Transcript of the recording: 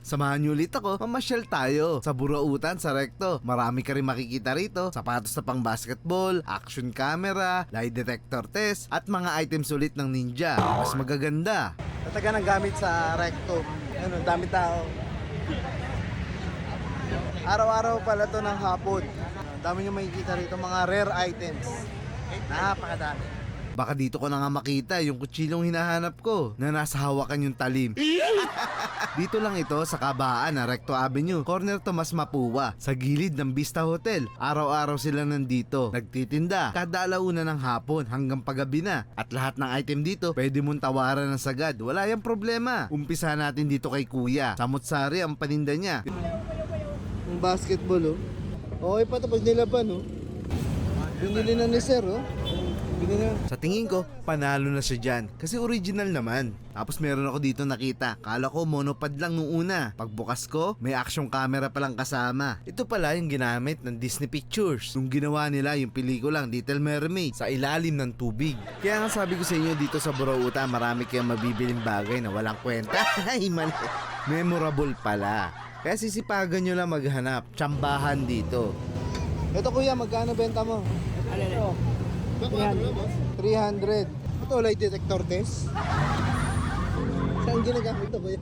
Samahan niyo ulit ako, mamasyal tayo sa Burautan sa Recto. Marami ka rin makikita rito, sapatos na pang basketball, action camera, lie detector test, at mga items ulit ng Ninja. Mas magaganda. Tataga ng gamit sa Recto. Ano, dami tao. Araw-araw pala to ng hapon. Dami nyo makikita rito mga rare items. Napakadami. Baka dito ko na nga makita yung kutsilong hinahanap ko na nasa hawakan yung talim. Dito lang ito sa kabaan na Recto Avenue, corner Tomas Mapua, sa gilid ng Vista Hotel. Araw-araw sila nandito, nagtitinda kada alauna ng hapon hanggang paggabi na. At lahat ng item dito pwede mong tawaran ng sagad, wala yung problema. Umpisa natin dito kay Kuya. Samut-sari ang paninda niya. Yung basketball, oh. Okay pa ito pag nilaban, oh. Binili na ni Sir, oh. Binili na. Sa tingin ko, panalo na siya dyan kasi original naman. Tapos meron ako dito nakita, kala ko monopod lang nung una. Pagbukas ko, may action camera palang kasama. Ito pala yung ginamit ng Disney Pictures nung ginawa nila yung pelikulang Little Mermaid sa ilalim ng tubig. Kaya nga sabi ko sa inyo dito sa Burautan, marami kayong mabibiling bagay na walang kwenta. Ay mali. Memorable pala. Kaya sisipagan nyo lang maghanap, tsambahan dito. Ito kuya, magkano benta mo? Ano na? 300. Ito, lie detector test. Saan ginagamit ito kuya?